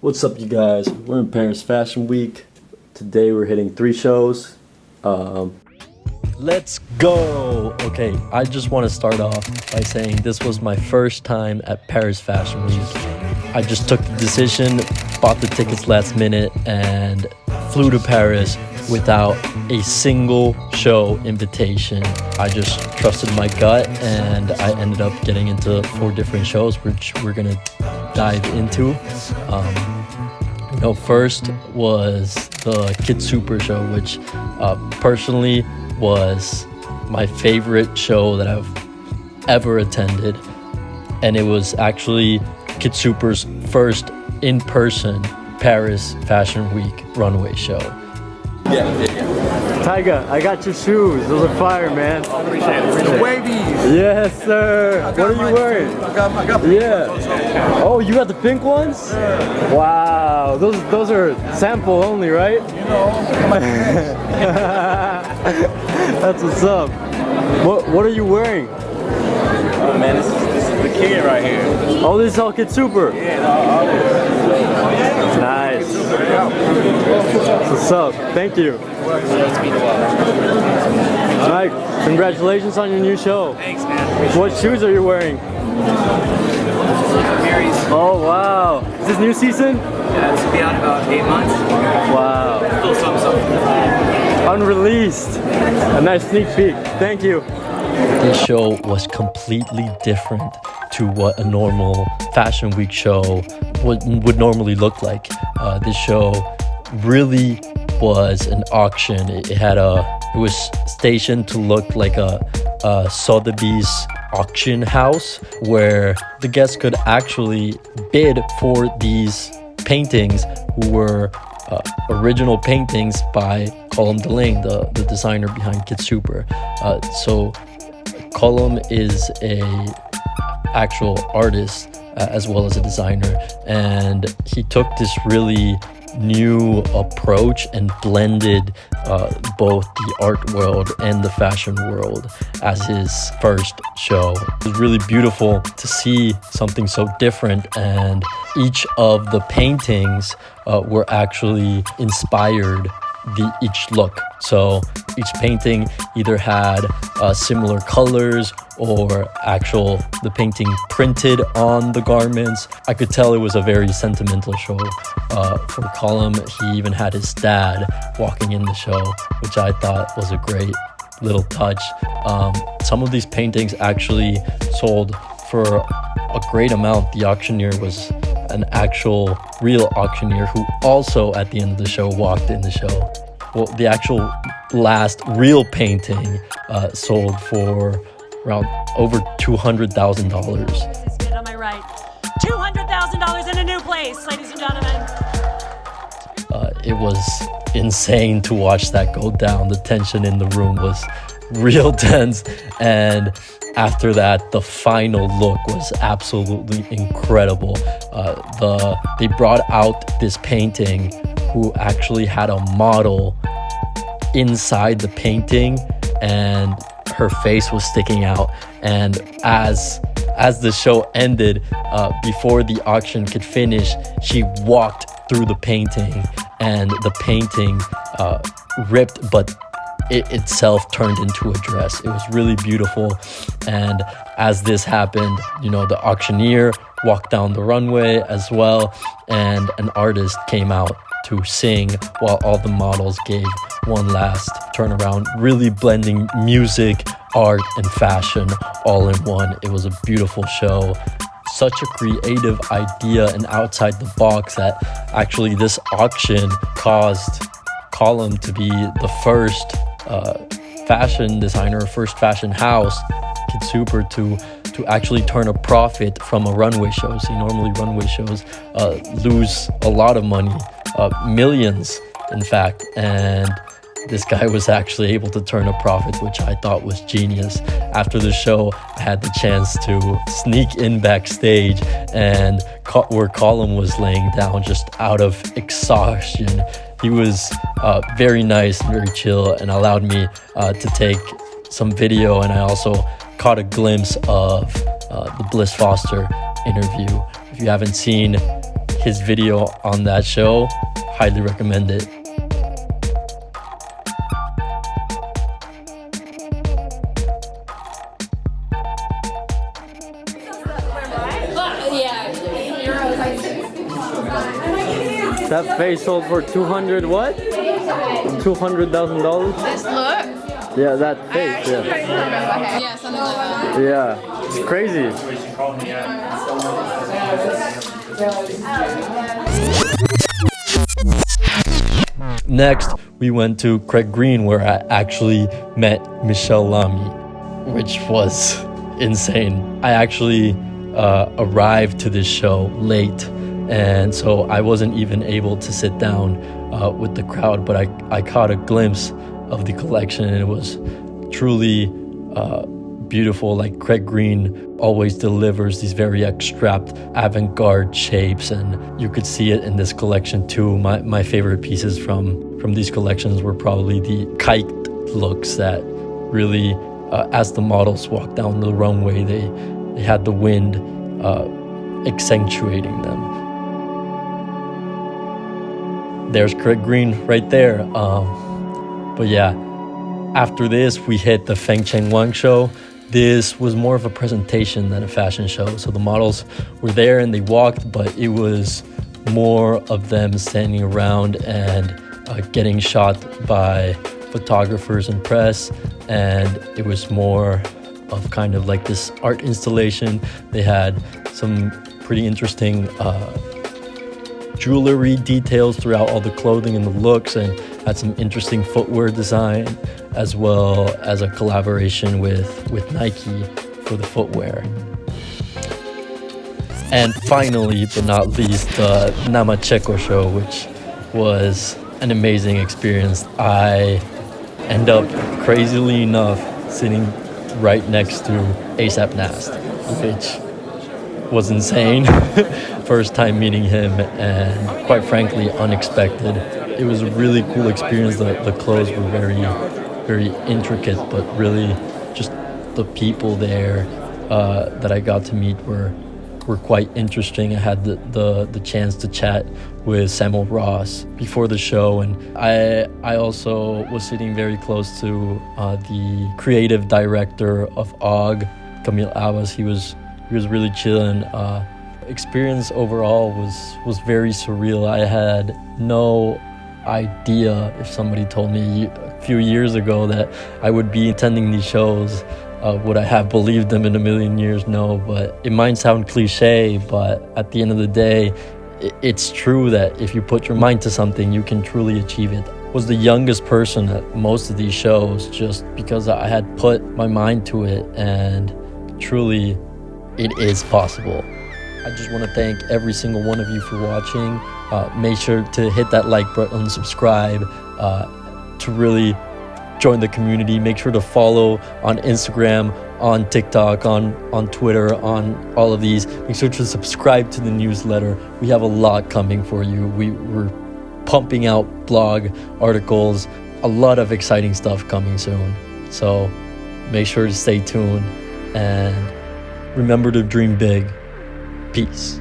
What's up, you guys? We're in Paris Fashion Week. Today we're hitting 3 shows. Let's go! Okay, I just want to start off by saying this was my first time at Paris Fashion Week. I just took the decision, bought the tickets last minute, and flew to Paris without a single show invitation. I just trusted my gut, and I ended up getting into 4 different shows, which we're gonna dive into. First was the Kid Super show, which personally was my favorite show that I've ever attended, and it was actually Kid Super's first in-person Paris Fashion Week runway show. Yeah. Tyga, I got your shoes. Those are fire, man. Appreciate it. The wavies. Yes, sir. What are you wearing? I got pink ones. Oh, you got the pink ones? Yeah. Wow. Those are sample only, right? You know. That's what's up. What are you wearing? Oh man, this is the kid right here. Oh, this is all Kid Super. Yeah. Nice. What's up? Thank you. Mike, congratulations on your new show. Thanks, man. What shoes are you wearing? Mary's. Oh, wow. Is this new season? Yeah, this will be out in about 8 months. Wow. Still something. Unreleased. A nice sneak peek. Thank you. This show was completely different to what a normal Fashion Week show would normally look like. This show really was an auction. It was stationed to look like a Sotheby's auction house where the guests could actually bid for these paintings, who were original paintings by Colm Delane, the designer behind Kid Super. So Colm is a actual artist as well as a designer, and he took this really new approach and blended both the art world and the fashion world as his first show. It was really beautiful to see something so different, and each of the paintings were actually inspired each look. So each painting either had similar colors or the painting printed on the garments. I could tell it was a very sentimental show for Colm. He even had his dad walking in the show, which I thought was a great little touch. Some of these paintings actually sold for a great amount. The auctioneer was an actual real auctioneer who also at the end of the show walked in the show. Well, the actual last real painting sold for around over $200,000. Get on my right. $200,000 in a new place, ladies and gentlemen. It was insane to watch that go down. The tension in the room was real tense, and after that, the final look was absolutely incredible. They brought out this painting who actually had a model inside the painting, and her face was sticking out. And as the show ended, before the auction could finish, she walked through the painting, and the painting ripped, but it itself turned into a dress. It was really beautiful. And as this happened, the auctioneer walked down the runway as well, and an artist came out to sing while all the models gave one last turnaround, really blending music, art, and fashion all in one. It was a beautiful show. Such a creative idea and outside the box that actually this auction caused Colm to be the first fashion designer, first fashion house, Kid Super, to actually turn a profit from a runway show. See, normally runway shows lose a lot of money, millions in fact, and this guy was actually able to turn a profit, which I thought was genius. After the show, I had the chance to sneak in backstage, and where Colm was laying down just out of exhaustion. He was very nice and very chill, and allowed me to take some video, and I also caught a glimpse of the Bliss Foster interview. If you haven't seen his video on that show. Highly recommend it. That face sold for 200 what? $200,000? This look? Yeah, that face. Yeah. Yeah, something like that. Yeah, it's crazy. Next, we went to Craig Green, where I actually met Michelle Lamy, which was insane. I actually arrived to this show late, and so I wasn't even able to sit down with the crowd, but I caught a glimpse of the collection, and it was truly beautiful. Like, Craig Green always delivers these very abstract avant-garde shapes, and you could see it in this collection too. My favorite pieces from these collections were probably the kite looks that really, as the models walked down the runway, they had the wind accentuating them. There's Craig Green right there. But yeah, after this, we hit the Feng Cheng Wang show. This was more of a presentation than a fashion show. So the models were there and they walked, but it was more of them standing around and getting shot by photographers and press. And it was more of kind of like this art installation. They had some pretty interesting jewelry details throughout all the clothing and the looks, and had some interesting footwear design, as well as a collaboration with Nike for the footwear. And finally, but not least, the Namacheko show, which was an amazing experience. I end up, crazily enough, sitting right next to ASAP Nast, which was insane. First time meeting him, and quite frankly, unexpected. It was a really cool experience. The clothes were very, very intricate, but really just the people there that I got to meet were quite interesting. I had the chance to chat with Samuel Ross before the show, and I also was sitting very close to the creative director of OG, Camille Abbas. He was really chilling. Experience overall was very surreal. I had no idea. If somebody told me a few years ago that I would be attending these shows, would I have believed them in a million years? No, but it might sound cliche, but at the end of the day, it's true that if you put your mind to something, you can truly achieve it. I was the youngest person at most of these shows just because I had put my mind to it, and truly it is possible. I just want to thank every single one of you for watching. Make sure to hit that like button, subscribe, to really join the community. Make sure to follow on Instagram, on TikTok, on Twitter, on all of these. Make sure to subscribe to the newsletter. We have a lot coming for you. We're pumping out blog articles, a lot of exciting stuff coming soon. So make sure to stay tuned and remember to dream big. Peace.